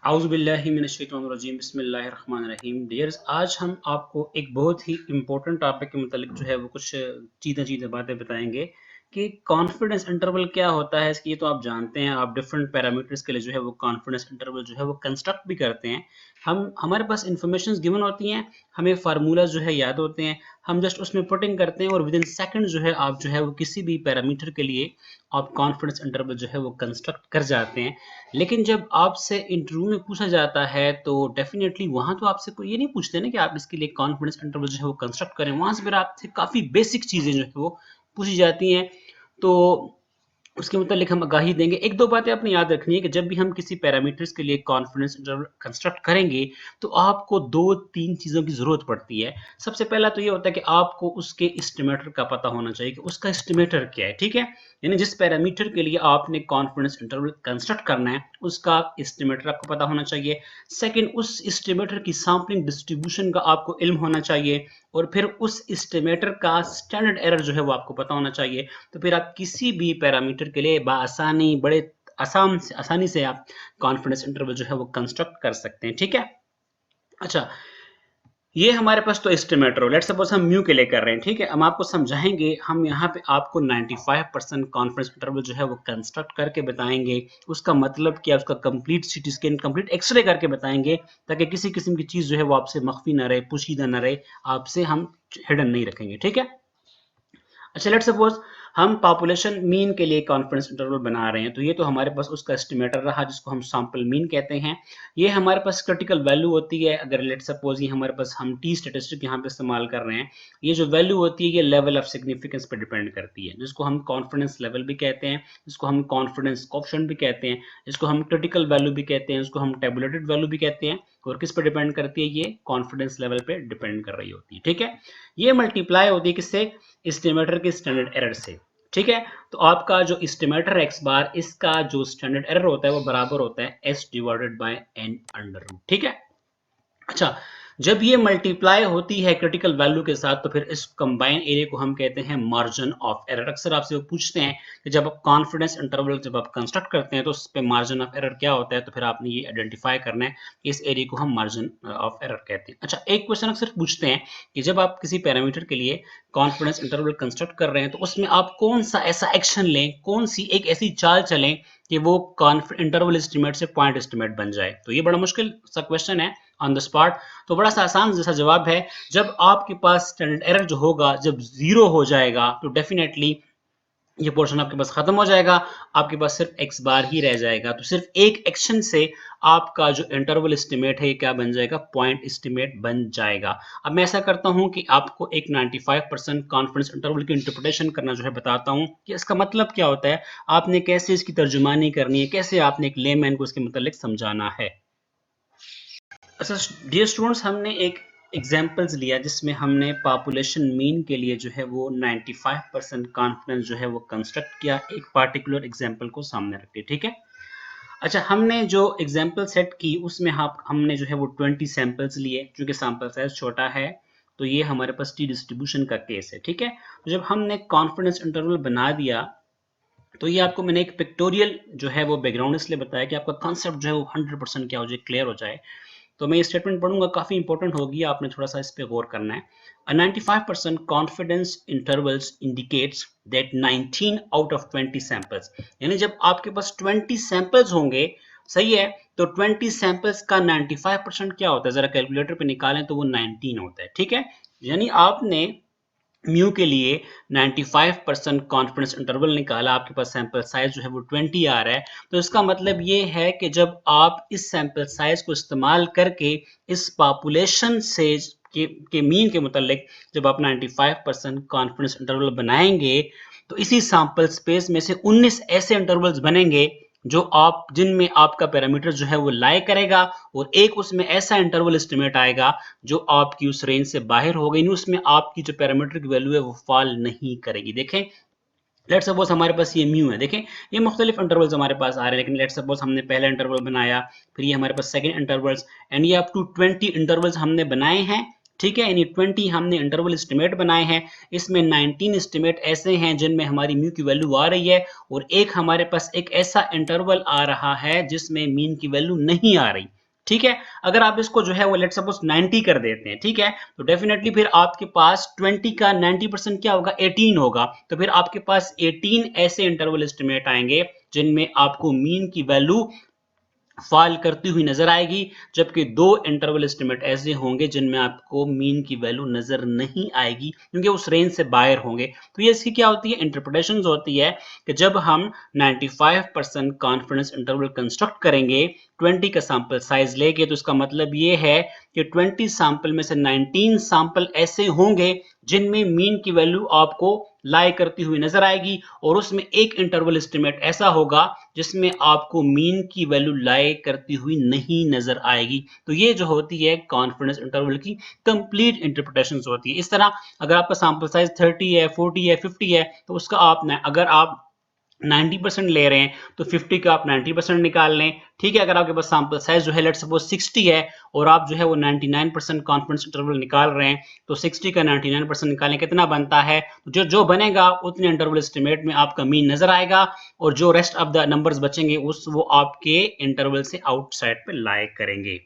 आउज़ुबिल्लाहि मिनश्शैतानिर्रजीम बिस्मिल्लाहिर्रहमानिर्रहीम। डियर्स, आज हम आपको एक बहुत ही इम्पोर्टेंट टॉपिक के मुतालिक जो है वो कुछ चीज़ें बातें बताएंगे कि कॉन्फिडेंस इंटरवल क्या होता है। इसकी ये तो आप जानते हैं, आप डिफरेंट पैरामीटर्स के लिए जो है वो कॉन्फिडेंस इंटरवल जो है वो कंस्ट्रक्ट भी करते हैं। हमारे पास इंफॉर्मेशन गिवन होती हैं, हमें फार्मूला जो है याद होते हैं, हम जस्ट उसमें पुटिंग करते हैं और विद इन सेकंड जो है आप जो है वो किसी भी पैरामीटर के लिए आप कॉन्फिडेंस इंटरवल जो है वो कंस्ट्रक्ट कर जाते हैं। लेकिन जब आपसे इंटरव्यू में पूछा जाता है तो डेफिनेटली वहाँ तो आपसे कोई ये नहीं पूछते ना कि आप इसके लिए कॉन्फिडेंस इंटरवल जो है वो कंस्ट्रक्ट करें। वहाँ से फिर आपसे काफ़ी बेसिक चीज़ें जो है वो पूछी जाती हैं। तो उसके मुतालिक हम आगाही देंगे। एक दो बातें आपने याद रखनी है कि जब भी हम किसी पैरामीटर्स के लिए कॉन्फिडेंस इंटरवल कंस्ट्रक्ट करेंगे तो आपको दो तीन चीज़ों की ज़रूरत पड़ती है। सबसे पहला तो ये होता है कि आपको उसके एस्टिमेटर का पता होना चाहिए कि उसका एस्टिमेटर क्या है, ठीक है। यानी जिस पैरामीटर के लिए आपने कॉन्फिडेंस इंटरवल कंस्ट्रक्ट करना है उसका एस्टिमेटर आपको पता होना चाहिए। सेकंड, उस एस्टिमेटर की सैंपलिंग डिस्ट्रीब्यूशन का आपको इल्म होना चाहिए और फिर उस एस्टिमेटर का स्टैंडर्ड एरर जो है वो आपको पता होना चाहिए। तो फिर आप किसी भी पैरामीटर के लिए बआसानी बड़े आसानी से आप कॉन्फिडेंस इंटरवल जो है वो कंस्ट्रक्ट कर सकते हैं, ठीक है। अच्छा, ये हमारे पास तो एस्टिमेटर हो, लेट्स सपोज हम म्यू के लिए कर रहे हैं, ठीक है। हम आपको समझाएंगे, हम यहाँ पे आपको 95% कॉन्फिडेंस इंटरवल जो है वो कंस्ट्रक्ट करके बताएंगे। उसका मतलब क्या, उसका complete CT scan, complete x ray करके बताएंगे, ताकि किसी किस्म की चीज़ जो है वो आपसे मख्फी ना रहे, पोशीदा ना रहे, आपसे हम हिडन नहीं रखेंगे, ठीक है। अच्छा, लेट्स सपोज हम पॉपुलेशन मीन के लिए कॉन्फिडेंस इंटरवल बना रहे हैं, तो ये तो हमारे पास उसका एस्टिमेटर रहा जिसको हम सैंपल मीन कहते हैं। ये हमारे पास क्रिटिकल वैल्यू होती है। अगर लेट्स सपोज ये हमारे पास हम टी स्टैटिस्टिक यहाँ पे इस्तेमाल कर रहे हैं, ये जो वैल्यू होती है ये लेवल ऑफ सिग्निफिकेंस पर डिपेंड करती है, जिसको हम कॉन्फिडेंस लेवल भी कहते हैं, जिसको हम कॉन्फिडेंस कोएफिशिएंट भी कहते हैं, जिसको हम क्रिटिकल वैल्यू भी कहते हैं, जिसको हम टेबुलेटेड वैल्यू भी कहते हैं। और किस पर डिपेंड करती है, ये कॉन्फिडेंस लेवल पे डिपेंड कर रही होती है, ठीक है। ये मल्टीप्लाई होती है किससे, एस्टिमेटर के स्टैंडर्ड एरर से, ठीक है। तो आपका जो एस्टिमेटर एक्स बार, इसका जो स्टैंडर्ड एरर होता है वो बराबर होता है S divided by N under root, ठीक है। अच्छा, जब ये मल्टीप्लाई होती है क्रिटिकल वैल्यू के साथ तो फिर इस कंबाइन एरिया को हम कहते हैं मार्जिन ऑफ एरर। अक्सर आपसे वो पूछते हैं कि जब आप कॉन्फिडेंस इंटरवल जब आप कंस्ट्रक्ट करते हैं तो उस पे मार्जिन ऑफ एरर क्या होता है, तो फिर आपने ये आइडेंटिफाई करना है कि इस एरिया को हम मार्जिन ऑफ एरर कहते हैं। अच्छा, एक क्वेश्चन अक्सर पूछते हैं कि जब आप किसी पैरामीटर के लिए कॉन्फिडेंस इंटरवल कंस्ट्रक्ट कर रहे हैं तो उसमें आप कौन सा ऐसा एक्शन लें, कौन सी एक ऐसी चाल चलें कि वो इंटरवल एस्टिमेट से पॉइंट एस्टिमेट बन जाए। तो ये बड़ा मुश्किल सा क्वेश्चन है ऑन द स्पॉट। तो बड़ा सा आसान जैसा जवाब है, जब आपके पास स्टैंडर्ड एरर जो होगा जब जीरो हो जाएगा तो डेफिनेटली ये पोर्शन आपके पास खत्म हो जाएगा, आपके पास सिर्फ एक्स बार ही रह जाएगा। तो सिर्फ एक एक्शन से आपका जो इंटरवल एस्टिमेट है क्या बन जाएगा, पॉइंट एस्टिमेट बन जाएगा। अब मैं ऐसा करता हूं कि आपको एक 95% कॉन्फिडेंस इंटरवल की इंटरप्रिटेशन करना जो है बताता हूं कि इसका मतलब क्या होता है, आपने कैसे इसकी तर्जुमानी करनी है, कैसे आपने एक लेमैन को इसके मतलब समझाना है। अच्छा डियर स्टूडेंट्स, हमने एक एग्जाम्पल्स लिया जिसमें हमने पॉपुलेशन मीन के लिए जो है वो 95% कॉन्फिडेंस जो है वो कंस्ट्रक्ट किया, एक पार्टिकुलर एग्जाम्पल को सामने रख के, ठीक है। अच्छा, हमने जो एग्जाम्पल सेट की उसमें हमने जो है वो 20 सैंपल्स लिए, क्योंकि सैंपल साइज छोटा है तो ये हमारे पास टी डिस्ट्रीब्यूशन का केस है, ठीक है। तो जब हमने कॉन्फिडेंस इंटरवल बना दिया तो ये आपको मैंने एक पिक्टोरियल जो है वो बैकग्राउंड इसलिए बताया कि आपका कॉन्सेप्ट जो है वो 100% क्या हो जाए, क्लियर हो जाए। तो मैं ये स्टेटमेंट पढ़ूंगा, काफी इंपॉर्टेंट होगी, आपने थोड़ा सा इस पे गौर करना है। A 95% confidence intervals indicates that 19 out of 20 samples, यानी जब आपके पास 20 सैंपल्स होंगे, सही है, तो 20 सैंपल्स का 95% क्या होता है, जरा कैलकुलेटर पे निकालें तो वो 19 होता है, ठीक है। यानी आपने म्यू के लिए 95% कॉन्फिडेंस इंटरवल निकाला, आपके पास सैंपल साइज जो है वो 20 आ रहा है। तो इसका मतलब ये है कि जब आप इस सैंपल साइज को इस्तेमाल करके इस पॉपुलेशन से के मीन के मुतालिक जब आप 95% कॉन्फिडेंस इंटरवल बनाएंगे तो इसी सैंपल स्पेस में से 19 ऐसे इंटरवल्स बनेंगे जो आप जिनमें आपका पैरामीटर जो है वो लाई करेगा, और एक उसमें ऐसा इंटरवल एस्टिमेट आएगा जो आपकी उस रेंज से बाहर हो गई, उसमें आपकी जो पैरामीटर की वैल्यू है वो फॉल नहीं करेगी। देखें, लेट सपोज हमारे पास ये म्यू है, देखें ये मुख्तलिफ इंटरवल्स हमारे पास आ रहे हैं, लेकिन लेट सपोज हमने पहला इंटरवल बनाया, फिर ये हमारे पास सेकंड इंटरवल्स, एंड ये अप टू 20 इंटरवल्स हमने बनाए हैं। ठीक है, यानी 20 हमने इंटरवल एस्टिमेट बनाए हैं, इसमें 19 एस्टिमेट ऐसे हैं जिनमें हमारी म्यू की वैल्यू आ रही है और एक हमारे पास एक ऐसा इंटरवल आ रहा है जिसमें मीन की वैल्यू नहीं आ रही। ठीक है, अगर आप इसको जो है वो लेट्स सपोज 90 कर देते हैं, ठीक है, तो डेफिनेटली फिर आपके पास 20 का 90% क्या होगा, 18 होगा। तो फिर आपके पास 18 ऐसे इंटरवल एस्टिमेट आएंगे जिनमें आपको मीन की वैल्यू फॉल करती हुई नजर आएगी, जबकि दो इंटरवल एस्टिमेट ऐसे होंगे जिनमें आपको मीन की वैल्यू नजर नहीं आएगी क्योंकि उस रेंज से बाहर होंगे। तो ये इसकी क्या होती है, इंटरप्रिटेशन होती है कि जब हम 95% कॉन्फिडेंस इंटरवल कंस्ट्रक्ट करेंगे 20 का सैंपल साइज लेके, तो इसका मतलब ये है कि 20 सैंपल में से 19 सैंपल ऐसे होंगे जिनमें मीन की वैल्यू आपको लाई करती हुई नजर आएगी और उसमें एक इंटरवल एस्टिमेट ऐसा होगा जिसमें आपको मीन की वैल्यू लाई करती हुई नहीं नजर आएगी। तो ये जो होती है कॉन्फिडेंस इंटरवल की कंप्लीट इंटरप्रिटेशन होती है। इस तरह अगर आपका सैंपल साइज 30 है, 40 है, 50 है, तो उसका आप अगर आप 90% ले रहे हैं तो 50 का आप 90% निकाल लें। ठीक है, अगर आपके पास सैंपल साइज जो है लेट्स सपोज 60 है और आप जो है वो 99% कॉन्फिडेंस इंटरवल निकाल रहे हैं, तो 60 का 99% निकालें, कितना बनता है, जो जो बनेगा उतने इंटरवल एस्टिमेट में आपका मीन नजर आएगा और जो रेस्ट ऑफ द नंबर्स बचेंगे उस वो आपके इंटरवल से आउटसाइड पे लाई करेंगे।